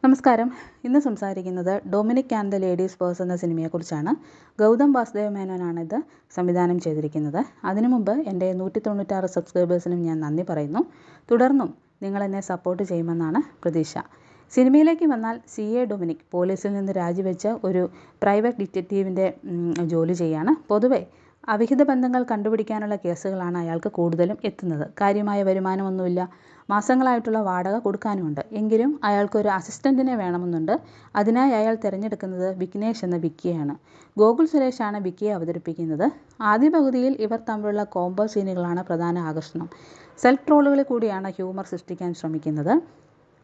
നമസ്കാരം. ഇന്ന് സംസാരിക്കുന്നത് Dominic and the ladies purse എന്ന സിനിമയെക്കുറിച്ചാണ്. ഗൗതം വാസുദേവ മേനോനാണ് ഇത് സംവിധാനം ചെയ്തിരിക്കുന്നത്. അതിനു മുമ്പ് എൻ്റെ 196 സബ്സ്ക്രൈബേഴ്സിനും ഞാൻ നന്ദി പറയുന്നു. തുടർന്നും നിങ്ങൾ എന്നെ സപ്പോർട്ട് ചെയ്യുമെന്നാണ് പ്രതീക്ഷ. സിനിമയിലേക്ക് വന്നാൽ CA ഡൊമിനിക് പോലീസിൽ നിന്ന് രാജിവെച്ച് ഒരു പ്രൈവറ്റ് ഡിറ്റക്റ്റീവിൻ്റെ ജോലി ചെയ്യാണ്. പൊതുവെ അവിഹിത ബന്ധങ്ങൾ കണ്ടുപിടിക്കാനുള്ള കേസുകളാണ് അയാൾക്ക് കൂടുതലും എത്തുന്നത്. കാര്യമായ വരുമാനമൊന്നുമില്ല, മാസങ്ങളായിട്ടുള്ള വാടക കൊടുക്കാനുമുണ്ട്. എങ്കിലും അയാൾക്കൊരു അസിസ്റ്റൻറ്റിനെ വേണമെന്നുണ്ട്. അതിനായി അയാൾ തിരഞ്ഞെടുക്കുന്നത് വിഘ്നേഷ് എന്ന വിക്കിയെയാണ്. ഗോകുൽ സുരേഷാണ് വിക്കിയെ അവതരിപ്പിക്കുന്നത്. ആദ്യ പകുതിയിൽ ഇവർ തമ്മിലുള്ള കോംബോ സീനുകളാണ് പ്രധാന ആകർഷണം. സെൽഫ് ട്രോളുകളിൽ കൂടിയാണ് ഹ്യൂമർ സൃഷ്ടിക്കാൻ ശ്രമിക്കുന്നത്.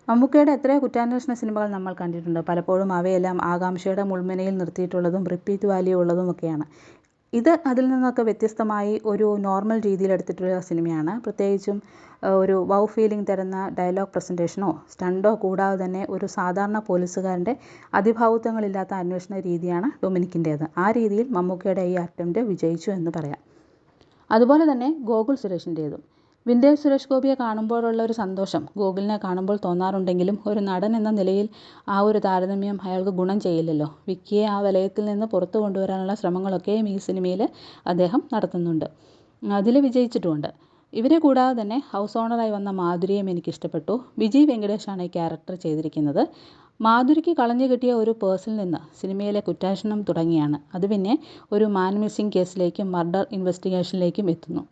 മമ്മൂക്കയുടെ എത്രയോ കുറ്റാന്വേഷണ സിനിമകൾ നമ്മൾ കണ്ടിട്ടുണ്ട്. പലപ്പോഴും അവയെല്ലാം ആകാംക്ഷയുടെ മുൾമുനയിൽ നിർത്തിയിട്ടുള്ളതും റിപ്പീറ്റ് വാല്യൂ ഉള്ളതുമൊക്കെയാണ്. ഇത് അതിൽ നിന്നൊക്കെ വ്യത്യസ്തമായി ഒരു നോർമൽ രീതിയിൽ എടുത്തിട്ടുള്ള സിനിമയാണ്. പ്രത്യേകിച്ചും ഒരു വൗ ഫീലിംഗ് തരുന്ന ഡയലോഗ് പ്രസൻറ്റേഷനോ സ്റ്റണ്ടോ കൂടാതെ തന്നെ ഒരു സാധാരണ പോലീസുകാരൻ്റെ അതിഭാവുത്വങ്ങളില്ലാത്ത അന്വേഷണ രീതിയാണ് ഡൊമിനിക്കിൻ്റേത്. ആ രീതിയിൽ മമ്മൂക്കയുടെ ഈ അറ്റംപ്റ്റ് വിജയിച്ചു എന്ന് പറയാം. അതുപോലെ തന്നെ ഗോകുൽ സുരേഷിൻ്റേതും. വിൻറ്റേജ് സുരേഷ് ഗോപിയെ കാണുമ്പോഴുള്ള ഒരു സന്തോഷം ഗോകുലിനെ കാണുമ്പോൾ തോന്നാറുണ്ടെങ്കിലും ഒരു നടൻ എന്ന നിലയിൽ ആ ഒരു താരതമ്യം അയാൾക്ക് ഗുണം ചെയ്യില്ലല്ലോ. വിക്കിയെ ആ വലയത്തിൽ നിന്ന് പുറത്തു കൊണ്ടുവരാനുള്ള ശ്രമങ്ങളൊക്കെയും ഈ സിനിമയിൽ അദ്ദേഹം നടത്തുന്നുണ്ട്. അതിൽ വിജയിച്ചിട്ടുമുണ്ട്. ഇവരെ കൂടാതെ തന്നെ ഹൗസ് ഓണറായി വന്ന മാധുരിയും എനിക്കിഷ്ടപ്പെട്ടു. വിജയ് വെങ്കടേഷാണ് ഈ ക്യാരക്ടർ ചെയ്തിരിക്കുന്നത്. മാധുരിക്ക് കളഞ്ഞു കിട്ടിയ ഒരു പേഴ്സിൽ നിന്ന് സിനിമയിലെ കുറ്റാന്വേഷണം തുടങ്ങിയാണ്. അത് പിന്നെ ഒരു മാൻ മിസ്സിംഗ് കേസിലേക്കും മർഡർ ഇൻവെസ്റ്റിഗേഷനിലേക്കും എത്തുന്നു.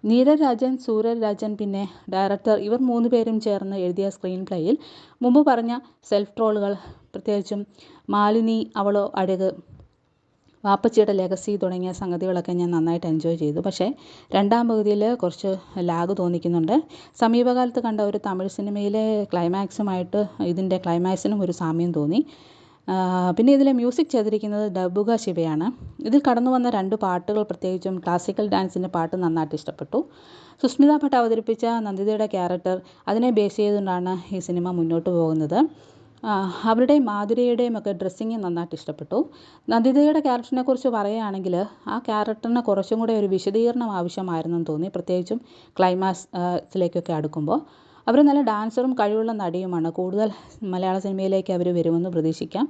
നീരജ് രാജൻ, സൂരജ് രാജൻ പിന്നെ ഡയറക്ടർ ഇവർ 3 പേരും ചേർന്ന് എഴുതിയ സ്ക്രീൻ പ്ലേയിൽ മുമ്പ് പറഞ്ഞ സെൽഫ് ട്രോളുകൾ, പ്രത്യേകിച്ചും മാലിനി, അവളോ അഴക്, വാപ്പച്ചിയുടെ ലെഗസി തുടങ്ങിയ സംഗതികളൊക്കെ ഞാൻ നന്നായിട്ട് എൻജോയ് ചെയ്തു. പക്ഷേ രണ്ടാം പകുതിയിൽ കുറച്ച് ലാഗ് തോന്നിക്കുന്നുണ്ട്. സമീപകാലത്ത് കണ്ട ഒരു തമിഴ് സിനിമയിലെ ക്ലൈമാക്സുമായിട്ട് ഇതിൻ്റെ ക്ലൈമാക്സിനും ഒരു സാമ്യം തോന്നി. പിന്നെ ഇതിലെ മ്യൂസിക് ചെയ്തിരിക്കുന്നത് ഡബുക ശിവയാണ്. ഇതിൽ കടന്നു വന്ന 2 പാട്ടുകൾ, പ്രത്യേകിച്ചും ക്ലാസിക്കൽ ഡാൻസിൻ്റെ പാട്ട് നന്നായിട്ട് ഇഷ്ടപ്പെട്ടു. സുസ്മിത ഭട്ട് അവതരിപ്പിച്ച നന്ദിതയുടെ ക്യാരക്ടർ, അതിനെ ബേസ് ചെയ്തുകൊണ്ടാണ് ഈ സിനിമ മുന്നോട്ട് പോകുന്നത്. അവരുടെയും മാധുരിയുടെയും ഒക്കെ ഡ്രസ്സിങ് നന്നായിട്ട് ഇഷ്ടപ്പെട്ടു. നന്ദിതയുടെ ക്യാരക്ടറിനെ കുറിച്ച് പറയുകയാണെങ്കിൽ ആ ക്യാരക്ടറിന് കുറച്ചും കൂടെ ഒരു വിശദീകരണം ആവശ്യമായിരുന്നെന്ന് തോന്നി, പ്രത്യേകിച്ചും ക്ലൈമാക്സിലേക്കൊക്കെ അടുക്കുമ്പോൾ. അവർ നല്ല ഡാൻസറും കഴിവുള്ള നടിയുമാണ്. കൂടുതൽ മലയാള സിനിമയിലേക്ക് അവർ വരുമെന്ന് പ്രതീക്ഷിക്കാം.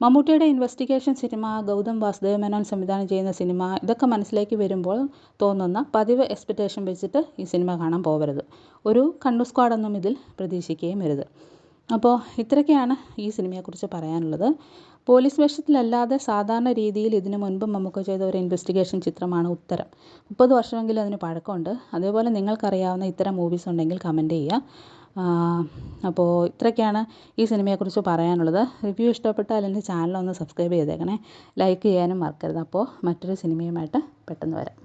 മമ്മൂട്ടിയുടെ ഇൻവെസ്റ്റിഗേഷൻ സിനിമ, ഗൗതം വാസുദേവ മേനോൻ സംവിധാനം ചെയ്യുന്ന സിനിമ, ഇതൊക്കെ മനസ്സിലേക്ക് വരുമ്പോൾ തോന്നുന്ന പതിവ് എക്സ്പെക്റ്റേഷൻ വെച്ചിട്ട് ഈ സിനിമ കാണാൻ പോകരുത്. ഒരു കണ്ണു സ്ക്വാഡൊന്നും ഇതിൽ പ്രതീക്ഷിക്കുകയും വരുത്. അപ്പോൾ ഇത്രയൊക്കെയാണ് ഈ സിനിമയെക്കുറിച്ച് പറയാനുള്ളത്. പോലീസ് വേഷത്തിലല്ലാതെ സാധാരണ രീതിയിൽ ഇതിനു മുൻപ് മമ്മൂക്ക ചെയ്ത ഒരു ഇൻവെസ്റ്റിഗേഷൻ ചിത്രമാണ് ഉത്തരം. 30 വർഷമെങ്കിലും അതിന് പഴക്കമുണ്ട്. അതേപോലെ നിങ്ങൾക്കറിയാവുന്ന ഇത്തരം മൂവീസ് ഉണ്ടെങ്കിൽ കമൻറ്റ് ചെയ്യുക. അപ്പോൾ ഇത്രയൊക്കെയാണ് ഈ സിനിമയെക്കുറിച്ച് പറയാനുള്ളത്. റിവ്യൂ ഇഷ്ടപ്പെട്ടാൽ എൻ്റെ ചാനലൊന്ന് സബ്സ്ക്രൈബ് ചെയ്തേക്കണേ. ലൈക്ക് ചെയ്യാനും മറക്കരുത്. അപ്പോൾ മറ്റൊരു സിനിമയുമായിട്ട് പെട്ടെന്ന് വരാം.